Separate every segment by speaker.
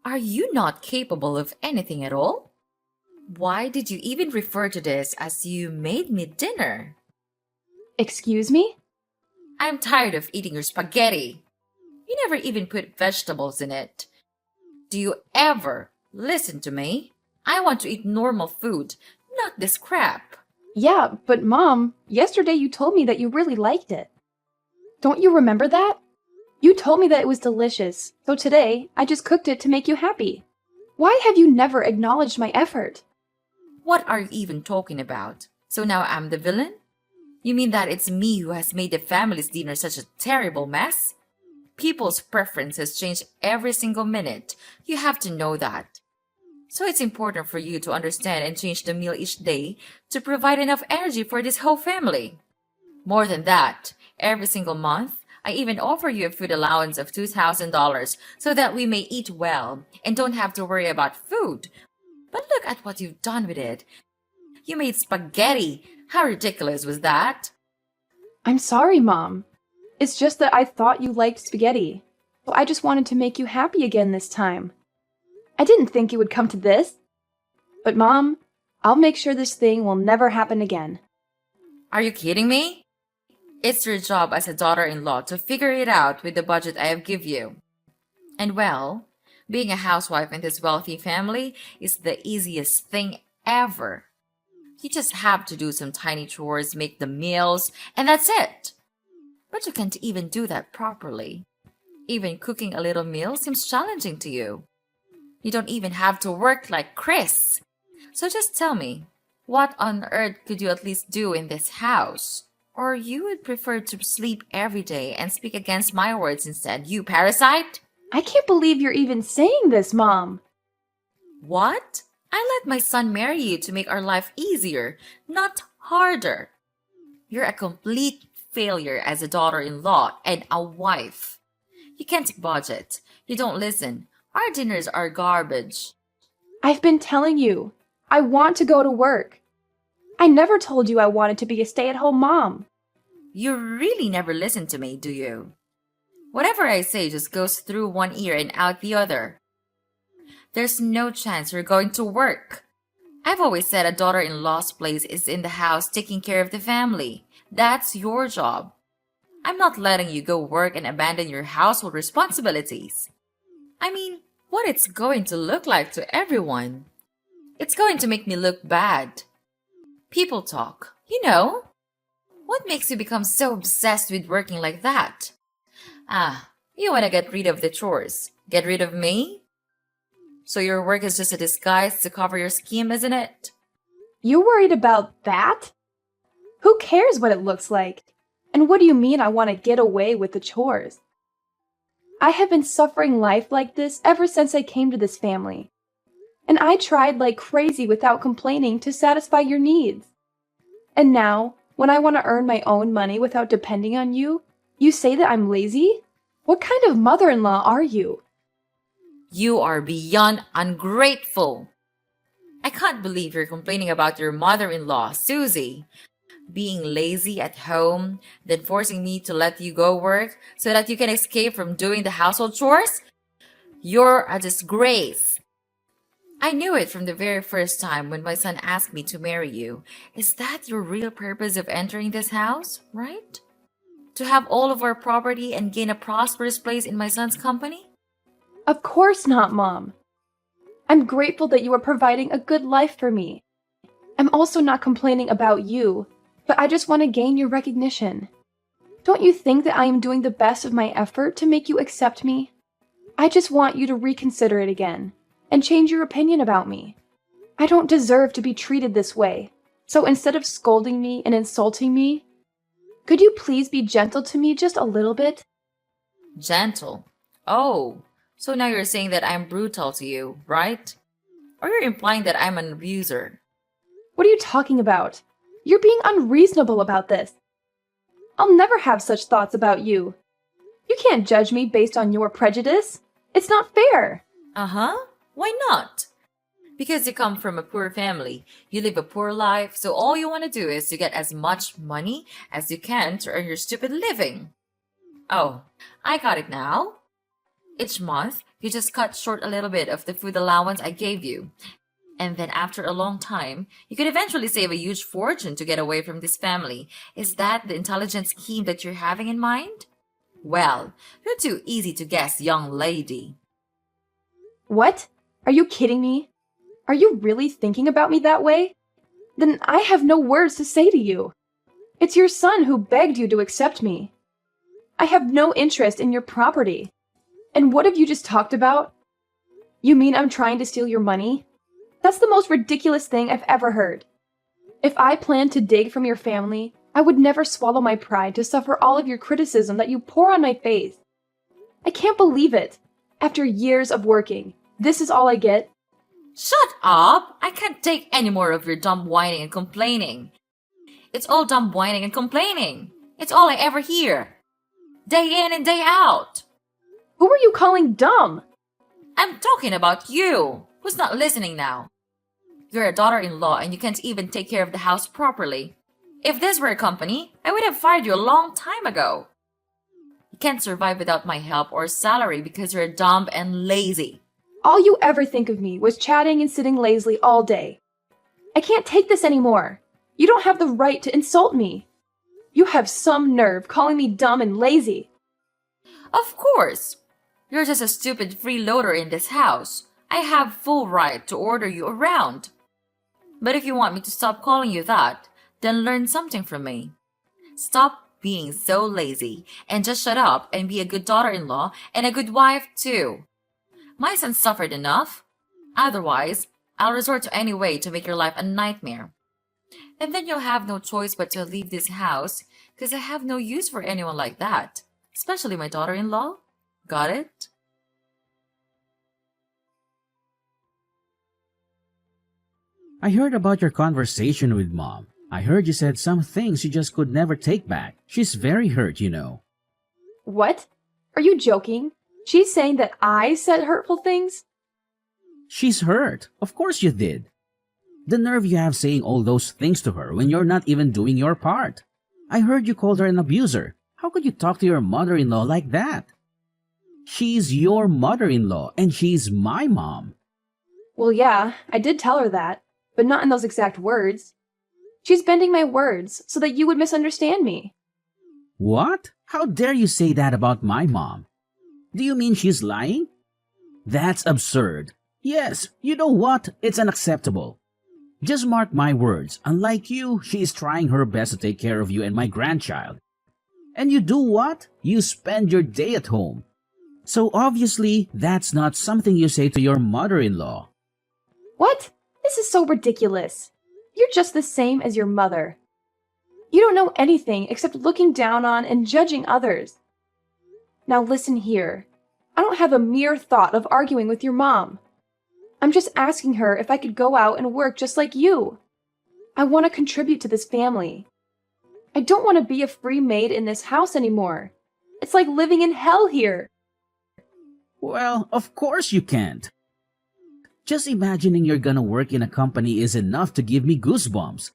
Speaker 1: Are you not capable of anything at all? Why did you even refer to this as you made me dinner?
Speaker 2: Excuse me?
Speaker 1: I'm tired of eating your spaghetti. You never even put vegetables in it. Do you ever listen to me? I want to eat normal food, not this crap.
Speaker 2: Yeah, but Mom, yesterday you told me that you really liked it. Don't you remember that? You told me that it was delicious, so today I just cooked it to make you happy. Why have you never acknowledged my effort?
Speaker 1: What are you even talking about? So now I'm the villain? You mean that it's me who has made the family's dinner such a terrible mess? People's preferences change every single minute. You have to know that. So it's important for you to understand and change the meal each day to provide enough energy for this whole family. More than that, every single month, I even offer you a food allowance of $2,000 so that we may eat well and don't have to worry about food. But look at what you've done with it. You made spaghetti. How ridiculous was that?
Speaker 2: I'm sorry, Mom. It's just that I thought you liked spaghetti, so I just wanted to make you happy again this time. I didn't think it would come to this. But Mom, I'll make sure this thing will never happen again.
Speaker 1: Are you kidding me? It's your job as a daughter-in-law to figure it out with the budget I have give you. And well, being a housewife in this wealthy family is the easiest thing ever. You just have to do some tiny chores, make the meals, and that's it. But you can't even do that properly. Even cooking a little meal seems challenging to you. You don't even have to work like Chris. So just tell me, what on earth could you at least do in this house? Or you would prefer to sleep every day and speak against my words instead, you parasite?
Speaker 2: I can't believe you're even saying this, Mom.
Speaker 1: What? I let my son marry you to make our life easier, not harder. You're a complete failure as a daughter-in-law and a wife. You can't budget. You don't listen. Our dinners are garbage.
Speaker 2: I've been telling you, I want to go to work. I never told you I wanted to be a stay-at-home mom.
Speaker 1: You really never listen to me, do you? Whatever I say just goes through one ear and out the other. There's no chance you're going to work. I've always said a daughter-in-law's place is in the house taking care of the family. That's your job. I'm not letting you go work and abandon your household responsibilities. I mean, what it's going to look like to everyone. It's going to make me look bad. People talk, you know. What makes you become so obsessed with working like that? You want to get rid of the chores. Get rid of me? So your work is just a disguise to cover your scheme, isn't it?
Speaker 2: You worried about that? Who cares what it looks like? And what do you mean I want to get away with the chores? I have been suffering life like this ever since I came to this family. And I tried like crazy without complaining to satisfy your needs. And now, when I want to earn my own money without depending on you, you say that I'm lazy? What kind of mother-in-law are you?
Speaker 1: You are beyond ungrateful. I can't believe you're complaining about your mother-in-law, Susie, being lazy at home, then forcing me to let you go work so that you can escape from doing the household chores. You're a disgrace. I knew it from the very first time when my son asked me to marry you. Is that your real purpose of entering this house, right? To have all of our property and gain a prosperous place in my son's company?
Speaker 2: Of course not, Mom. I'm grateful that you are providing a good life for me. I'm also not complaining about you, but I just want to gain your recognition. Don't you think that I am doing the best of my effort to make you accept me? I just want you to reconsider it again and change your opinion about me. I don't deserve to be treated this way, so instead of scolding me and insulting me, could you please be gentle to me just a little bit?
Speaker 1: Gentle? Oh, so now you're saying that I'm brutal to you, right? Or you're implying that I'm an abuser?
Speaker 2: What are you talking about? You're being unreasonable about this. I'll never have such thoughts about you. You can't judge me based on your prejudice. It's not fair.
Speaker 1: Uh-huh. Why not? Because you come from a poor family. You live a poor life, so all you want to do is to get as much money as you can to earn your stupid living. Oh, I got it now. Each month, You just cut short a little bit of the food allowance I gave you. And then after a long time, you could eventually save a huge fortune to get away from this family. Is that the intelligent scheme that you're having in mind? Well, you're too easy to guess, young lady.
Speaker 2: What? Are you kidding me? Are you really thinking about me that way? Then I have no words to say to you. It's your son who begged you to accept me. I have no interest in your property. And what have you just talked about? You mean I'm trying to steal your money? That's the most ridiculous thing I've ever heard. If I planned to dig from your family, I would never swallow my pride to suffer all of your criticism that you pour on my face. I can't believe it. After years of working, this is all I get?
Speaker 1: Shut up! I can't take any more of your dumb whining and complaining. It's all dumb whining and complaining. It's all I ever hear. Day in and day out.
Speaker 2: Who are you calling dumb?
Speaker 1: I'm talking about you. Who's not listening now? You're a daughter-in-law and you can't even take care of the house properly. If this were a company, I would have fired you a long time ago. You can't survive without my help or salary because you're dumb and lazy.
Speaker 2: All you ever think of me was chatting and sitting lazily all day. I can't take this anymore. You don't have the right to insult me. You have some nerve calling me dumb and lazy.
Speaker 1: Of course. You're just a stupid freeloader in this house. I have full right to order you around. But if you want me to stop calling you that, then learn something from me. Stop being so lazy and just shut up and be a good daughter-in-law and a good wife too. My son suffered enough. Otherwise, I'll resort to any way to make your life a nightmare. And then you'll have no choice but to leave this house because I have no use for anyone like that, especially my daughter-in-law. Got it?
Speaker 3: I heard about your conversation with Mom. I heard you said some things you just could never take back. She's very hurt, you know.
Speaker 2: What? Are you joking? She's saying that I said hurtful things?
Speaker 3: She's hurt. Of course you did. The nerve you have saying all those things to her when you're not even doing your part. I heard you called her an abuser. How could you talk to your mother-in-law like that? She's your mother-in-law and she's my mom.
Speaker 2: Well, yeah, I did tell her that, but not in those exact words. She's bending my words so that you would misunderstand me.
Speaker 3: What? How dare you say that about my mom? Do you mean she's lying? That's absurd. Yes, you know what? It's unacceptable. Just mark my words. Unlike you, she is trying her best to take care of you and my grandchild. And you do what? You spend your day at home. So obviously, that's not something you say to your mother-in-law.
Speaker 2: What? This is so ridiculous. You're just the same as your mother. You don't know anything except looking down on and judging others. Now listen here. I don't have a mere thought of arguing with your mom. I'm just asking her if I could go out and work just like you. I want to contribute to this family. I don't want to be a free maid in this house anymore. It's like living in hell here.
Speaker 3: Well, of course you can't. Just imagining you're gonna work in a company is enough to give me goosebumps.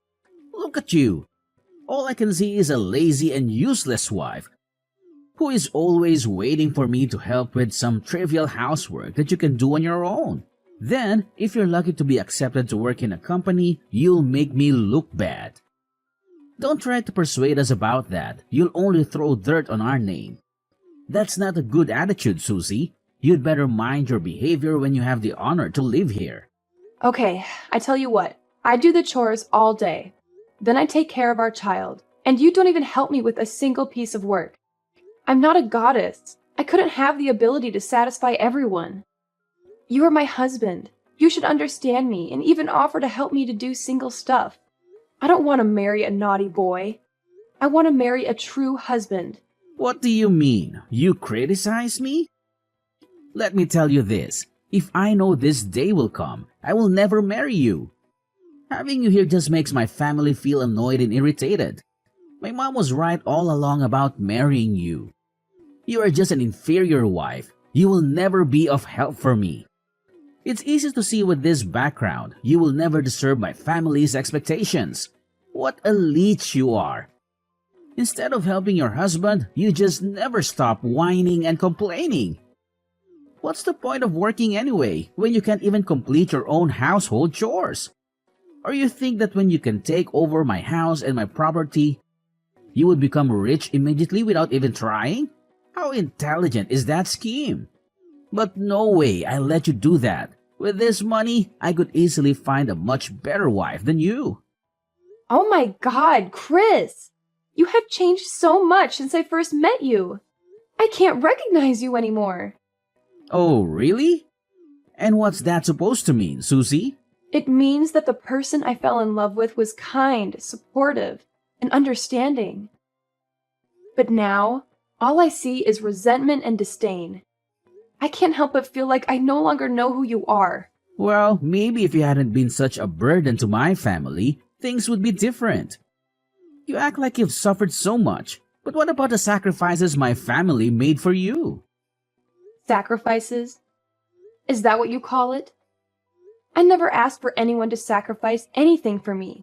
Speaker 3: Look at you. All I can see is a lazy and useless wife who is always waiting for me to help with some trivial housework that you can do on your own. Then, if you're lucky to be accepted to work in a company, you'll make me look bad. Don't try to persuade us about that. You'll only throw dirt on our name. That's not a good attitude, Susie. You'd better mind your behavior when you have the honor to live here.
Speaker 2: Okay, I tell you what. I do the chores all day. Then I take care of our child. And you don't even help me with a single piece of work. I'm not a goddess. I couldn't have the ability to satisfy everyone. You are my husband. You should understand me and even offer to help me to do single stuff. I don't want to marry a naughty boy. I want to marry a true husband.
Speaker 3: What do you mean? You criticize me? Let me tell you this. If I know this day will come, I will never marry you. Having you here just makes my family feel annoyed and irritated. My mom was right all along about marrying you. You are just an inferior wife. You will never be of help for me. It's easy to see with this background, you will never deserve my family's expectations. What a leech you are. Instead of helping your husband, you just never stop whining and complaining. What's the point of working anyway when you can't even complete your own household chores? Or you think that when you can take over my house and my property, you would become rich immediately without even trying? How intelligent is that scheme? But no way I let you do that. With this money, I could easily find a much better wife than you.
Speaker 2: Oh my god, Chris! You have changed so much since I first met you. I can't recognize you anymore.
Speaker 3: Oh, really? And what's that supposed to mean, Susie?
Speaker 2: It means that the person I fell in love with was kind, supportive, and understanding. But now, all I see is resentment and disdain. I can't help but feel like I no longer know who you are.
Speaker 3: Well, maybe if you hadn't been such a burden to my family, things would be different. You act like you've suffered so much, but what about the sacrifices my family made for you?
Speaker 2: Sacrifices? Is that what you call it? I never asked for anyone to sacrifice anything for me.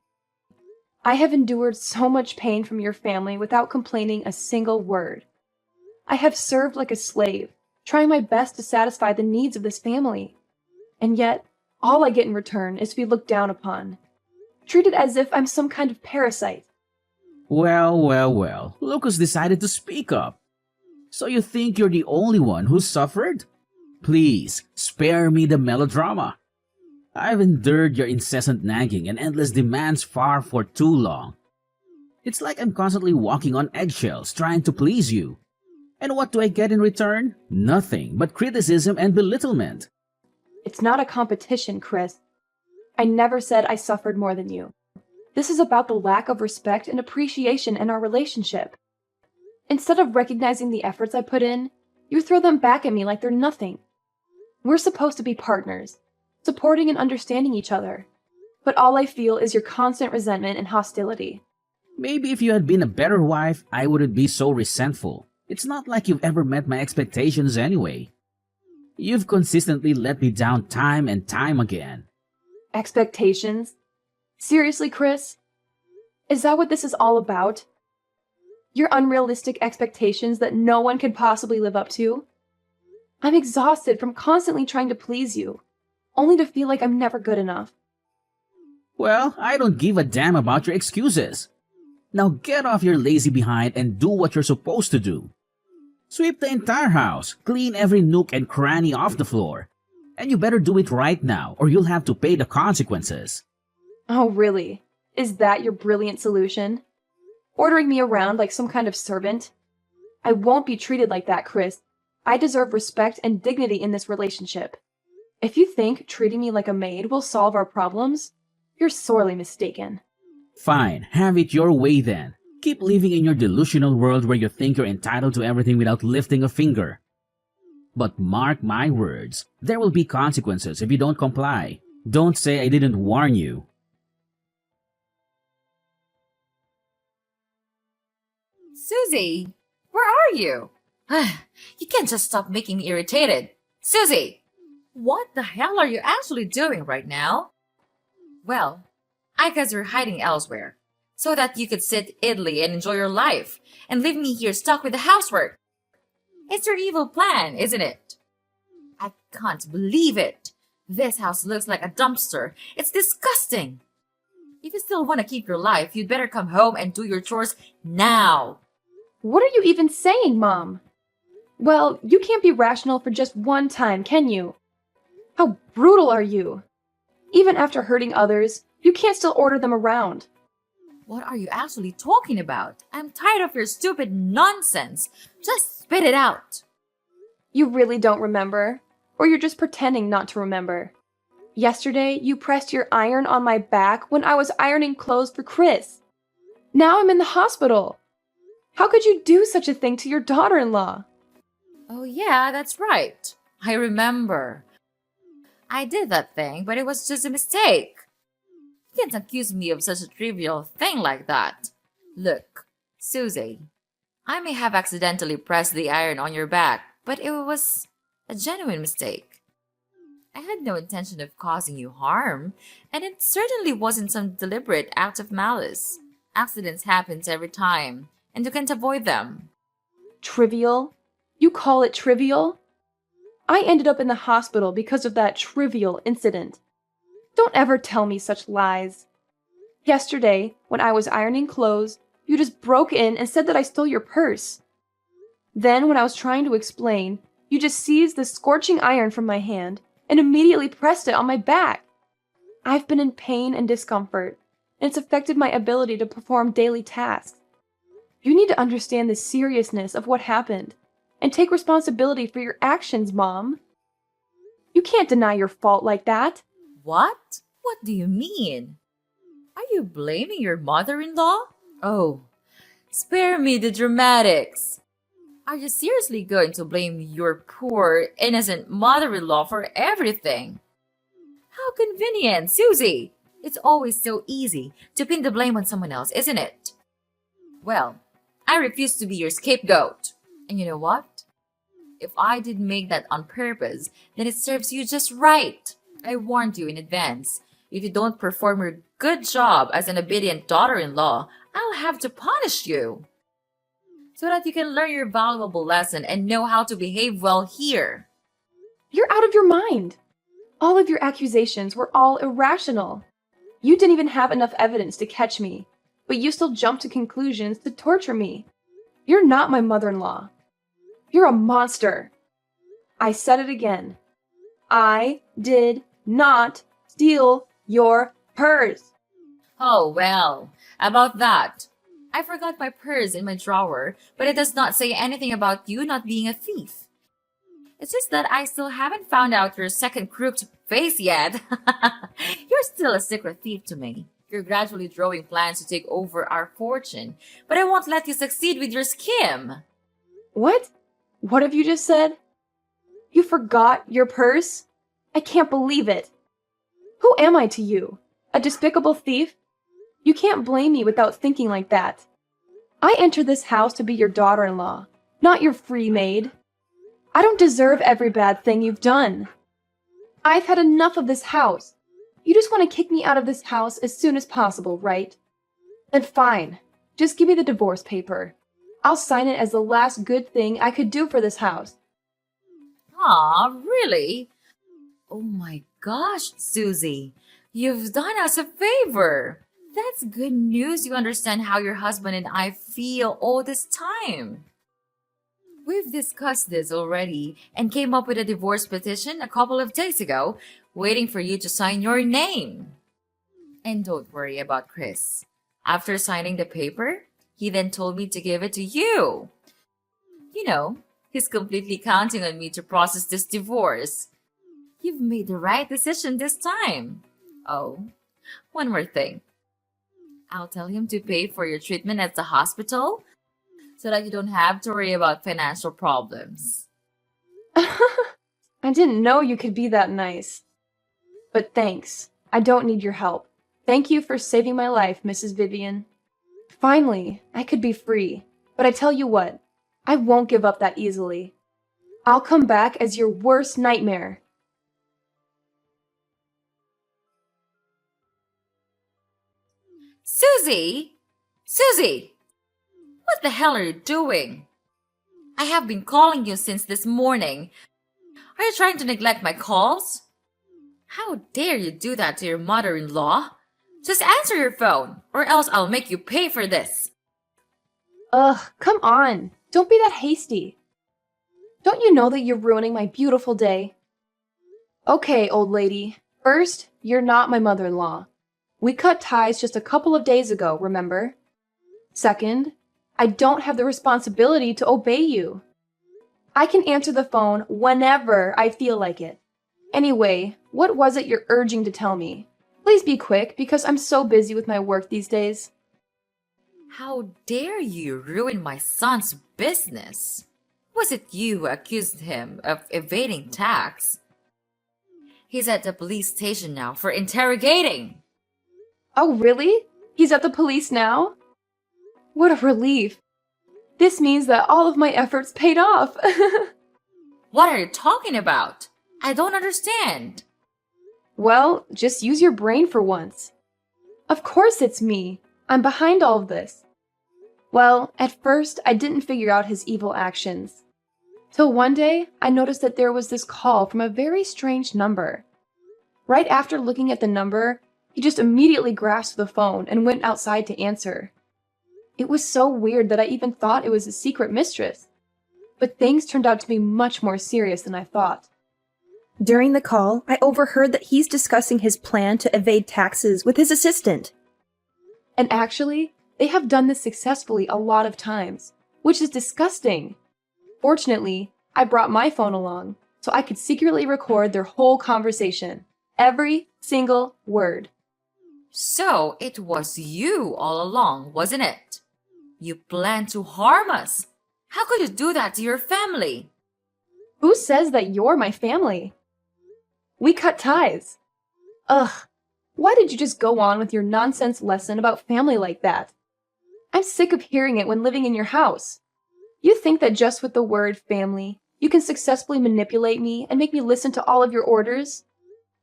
Speaker 2: I have endured so much pain from your family without complaining a single word. I have served like a slave, trying my best to satisfy the needs of this family. And yet, all I get in return is to be looked down upon, treated as if I'm some kind of parasite.
Speaker 3: Well, Lucas decided to speak up. So you think you're the only one who suffered? Please, spare me the melodrama. I've endured your incessant nagging and endless demands for too long. It's like I'm constantly walking on eggshells trying to please you. And what do I get in return? Nothing but criticism and belittlement.
Speaker 2: It's not a competition, Chris. I never said I suffered more than you. This is about the lack of respect and appreciation in our relationship. Instead of recognizing the efforts I put in, you throw them back at me like they're nothing. We're supposed to be partners, supporting and understanding each other. But all I feel is your constant resentment and hostility.
Speaker 3: Maybe if you had been a better wife, I wouldn't be so resentful. It's not like you've ever met my expectations anyway. You've consistently let me down time and time again.
Speaker 2: Expectations? Seriously, Chris? Is that what this is all about? Your unrealistic expectations that no one could possibly live up to? I'm exhausted from constantly trying to please you, only to feel like I'm never good enough.
Speaker 3: Well, I don't give a damn about your excuses. Now get off your lazy behind and do what you're supposed to do. Sweep the entire house, clean every nook and cranny off the floor. And you better do it right now or you'll have to pay the consequences.
Speaker 2: Oh, really? Is that your brilliant solution? Ordering me around like some kind of servant? I won't be treated like that, Chris. I deserve respect and dignity in this relationship. If you think treating me like a maid will solve our problems, you're sorely mistaken.
Speaker 3: Fine, have it your way then. Keep living in your delusional world where you think you're entitled to everything without lifting a finger. But mark my words, there will be consequences if you don't comply. Don't say I didn't warn you.
Speaker 1: Susie, where are you? You can't just stop making me irritated. Susie, what the hell are you actually doing right now? Well, I guess you're hiding elsewhere, so that you could sit idly and enjoy your life, and leave me here stuck with the housework. It's your evil plan, isn't it? I can't believe it. This house looks like a dumpster. It's disgusting. If you still want to keep your life, you'd better come home and do your chores now.
Speaker 2: What are you even saying, Mom? Well, you can't be rational for just one time, can you? How brutal are you? Even after hurting others, you can't still order them around.
Speaker 1: What are you actually talking about? I'm tired of your stupid nonsense. Just spit it out.
Speaker 2: You really don't remember? Or you're just pretending not to remember? Yesterday, you pressed your iron on my back when I was ironing clothes for Chris. Now I'm in the hospital. How could you do such a thing to your daughter-in-law?
Speaker 1: Oh yeah, that's right. I remember. I did that thing, but it was just a mistake. You can't accuse me of such a trivial thing like that. Look, Susie, I may have accidentally pressed the iron on your back, but it was a genuine mistake. I had no intention of causing you harm, and it certainly wasn't some deliberate act of malice. Accidents happen every time, and you can't avoid them.
Speaker 2: Trivial? You call it trivial? I ended up in the hospital because of that trivial incident. Don't ever tell me such lies. Yesterday, when I was ironing clothes, you just broke in and said that I stole your purse. Then, when I was trying to explain, you just seized the scorching iron from my hand and immediately pressed it on my back. I've been in pain and discomfort, and it's affected my ability to perform daily tasks. You need to understand the seriousness of what happened and take responsibility for your actions, Mom. You can't deny your fault like that.
Speaker 1: What? What do you mean? Are you blaming your mother-in-law? Oh, spare me the dramatics. Are you seriously going to blame your poor, innocent mother-in-law for everything? How convenient, Susie! It's always so easy to pin the blame on someone else, isn't it? Well, I refuse to be your scapegoat. And you know what? If I did make that on purpose, then it serves you just right. I warned you in advance. If you don't perform your good job as an obedient daughter-in-law, I'll have to punish you. So that you can learn your valuable lesson and know how to behave well here.
Speaker 2: You're out of your mind. All of your accusations were all irrational. You didn't even have enough evidence to catch me, but you still jumped to conclusions to torture me. You're not my mother-in-law. You're a monster. I said it again. I did not steal your purse.
Speaker 1: Oh, well, about that. I forgot my purse in my drawer, but it does not say anything about you not being a thief. It's just that I still haven't found out your second crooked face yet. You're still a secret thief to me. You're gradually drawing plans to take over our fortune, but I won't let you succeed with your scheme.
Speaker 2: What? What have you just said? You forgot your purse? I can't believe it. Who am I to you? A despicable thief? You can't blame me without thinking like that. I entered this house to be your daughter-in-law, not your free maid. I don't deserve every bad thing you've done. I've had enough of this house. You just want to kick me out of this house as soon as possible, right? Then fine. Just give me the divorce paper. I'll sign it as the last good thing I could do for this house.
Speaker 1: Aw, really? Oh my gosh, Susie. You've done us a favor. That's good news you understand how your husband and I feel all this time. We've discussed this already and came up with a divorce petition a couple of days ago, waiting for you to sign your name. And don't worry about Chris. After signing the paper, he then told me to give it to you. You know, he's completely counting on me to process this divorce. You've made the right decision this time. Oh, one more thing. I'll tell him to pay for your treatment at the hospital so that you don't have to worry about financial problems.
Speaker 2: I didn't know you could be that nice. But thanks. I don't need your help. Thank you for saving my life, Mrs. Vivian. Finally, I could be free. But I tell you what, I won't give up that easily. I'll come back as your worst nightmare.
Speaker 1: Susie! Susie! What the hell are you doing? I have been calling you since this morning. Are you trying to neglect my calls? How dare you do that to your mother-in-law? Just answer your phone, or else I'll make you pay for this.
Speaker 2: Ugh, come on. Don't be that hasty. Don't you know that you're ruining my beautiful day? Okay, old lady. First, you're not my mother-in-law. We cut ties just a couple of days ago, remember? Second, I don't have the responsibility to obey you. I can answer the phone whenever I feel like it. Anyway, what was it you're urging to tell me? Please be quick, because I'm so busy with my work these days.
Speaker 1: How dare you ruin my son's business? Was it you who accused him of evading tax? He's at the police station now for interrogating.
Speaker 2: Oh, really? He's at the police now? What a relief. This means that all of my efforts paid off.
Speaker 1: What are you talking about? I don't understand.
Speaker 2: Well, just use your brain for once. Of course it's me. I'm behind all of this. Well, at first, I didn't figure out his evil actions. Till one day, I noticed that there was this call from a very strange number. Right after looking at the number, he just immediately grasped the phone and went outside to answer. It was so weird that I even thought it was a secret mistress. But things turned out to be much more serious than I thought.
Speaker 4: During the call, I overheard that he's discussing his plan to evade taxes with his assistant.
Speaker 2: And actually, they have done this successfully a lot of times, which is disgusting. Fortunately, I brought my phone along, so I could secretly record their whole conversation. Every single word.
Speaker 1: So it was you all along, wasn't it? You planned to harm us. How could you do that to your family?
Speaker 2: Who says that you're my family? We cut ties. Ugh, why did you just go on with your nonsense lesson about family like that? I'm sick of hearing it when living in your house. You think that just with the word family, you can successfully manipulate me and make me listen to all of your orders?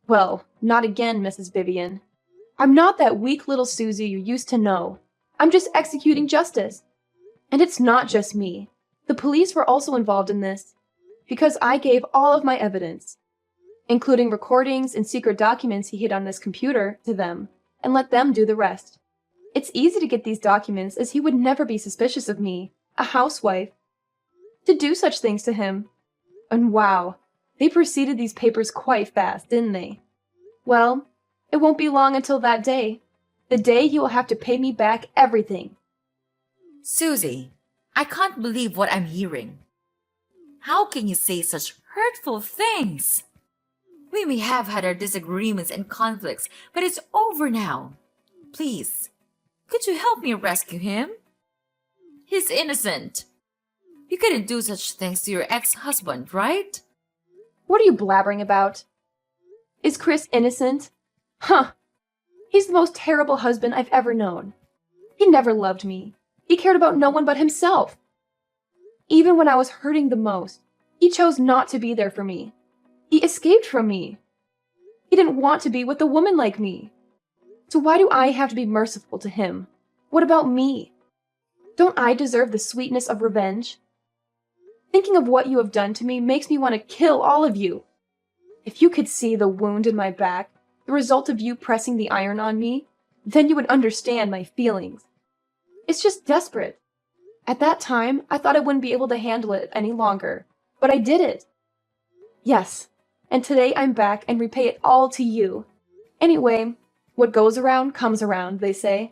Speaker 2: Well, not again, Mrs. Vivian. I'm not that weak little Susie you used to know. I'm just executing justice. And it's not just me. The police were also involved in this, because I gave all of my evidence, including recordings and secret documents he hid on this computer, to them, and let them do the rest. It's easy to get these documents, as he would never be suspicious of me, a housewife, to do such things to him. And wow, they preceded these papers quite fast, didn't they? Well, it won't be long until that day. The day he will have to pay me back everything.
Speaker 1: Susie, I can't believe what I'm hearing. How can you say such hurtful things? We may have had our disagreements and conflicts, but it's over now. Please, could you help me rescue him? He's innocent. You couldn't do such things to your ex-husband, right?
Speaker 2: What are you blabbering about? Is Chris innocent? Huh. He's the most terrible husband I've ever known. He never loved me. He cared about no one but himself. Even when I was hurting the most, he chose not to be there for me. He escaped from me. He didn't want to be with a woman like me. So why do I have to be merciful to him? What about me? Don't I deserve the sweetness of revenge? Thinking of what you have done to me makes me want to kill all of you. If you could see the wound in my back, the result of you pressing the iron on me, then you would understand my feelings. It's just desperate. At that time, I thought I wouldn't be able to handle it any longer, but I did it. Yes, and today I'm back and repay it all to you. Anyway, what goes around comes around, they say.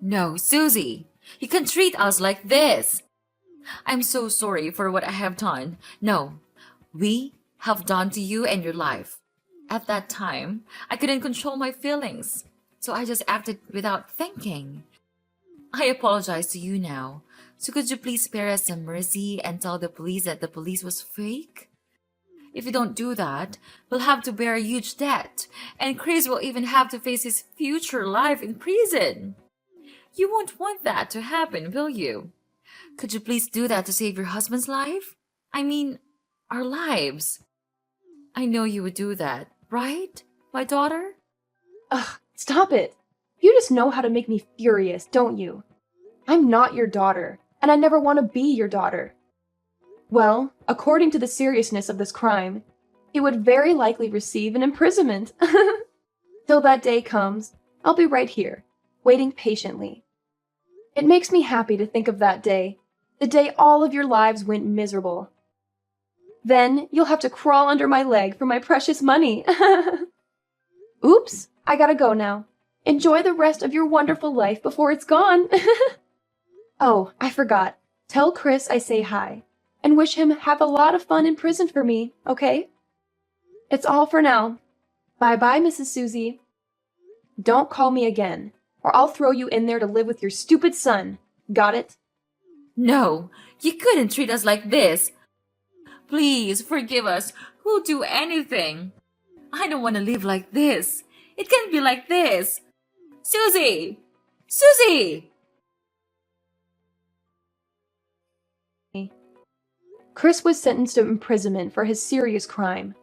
Speaker 1: No, Susie, you can't treat us like this. I'm so sorry for what I have done. No, we have done to you and your life. At that time, I couldn't control my feelings, so I just acted without thinking. I apologize to you now. So could you please spare us some mercy and tell the police that the police was fake? If you don't do that, we'll have to bear a huge debt, and Chris will even have to face his future life in prison. You won't want that to happen, will you? Could you please do that to save your husband's life? I mean, our lives. I know you would do that, right, my daughter?
Speaker 2: Ugh, stop it. You just know how to make me furious, don't you? I'm not your daughter, and I never want to be your daughter. Well, according to the seriousness of this crime, he would very likely receive an imprisonment. Till that day comes, I'll be right here, waiting patiently. It makes me happy to think of that day, the day all of your lives went miserable. Then you'll have to crawl under my leg for my precious money. Oops, I gotta go now. Enjoy the rest of your wonderful life before it's gone. Oh, I forgot. Tell Chris I say hi, and wish him have a lot of fun in prison for me, okay? It's all for now. Bye-bye, Mrs. Susie. Don't call me again, or I'll throw you in there to live with your stupid son. Got it?
Speaker 1: No, you couldn't treat us like this. Please forgive us. We'll do anything. I don't want to live like this. It can't be like this. Susie! Susie!
Speaker 2: Chris was sentenced to imprisonment for his serious crime.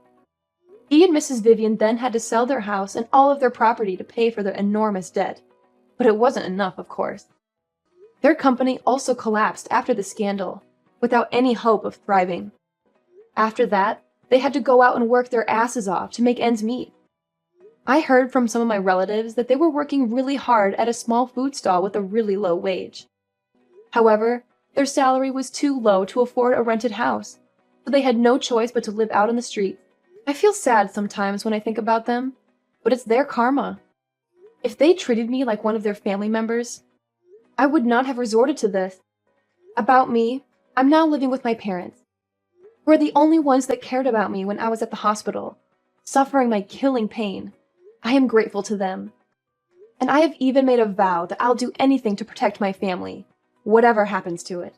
Speaker 2: He and Mrs. Vivian then had to sell their house and all of their property to pay for their enormous debt. But it wasn't enough, of course. Their company also collapsed after the scandal, without any hope of thriving. After that, they had to go out and work their asses off to make ends meet. I heard from some of my relatives that they were working really hard at a small food stall with a really low wage. However, their salary was too low to afford a rented house, so they had no choice but to live out on the street. I feel sad sometimes when I think about them, but it's their karma. If they treated me like one of their family members, I would not have resorted to this. About me, I'm now living with my parents, who are the only ones that cared about me when I was at the hospital, suffering my killing pain. I am grateful to them. And I have even made a vow that I'll do anything to protect my family, whatever happens to it.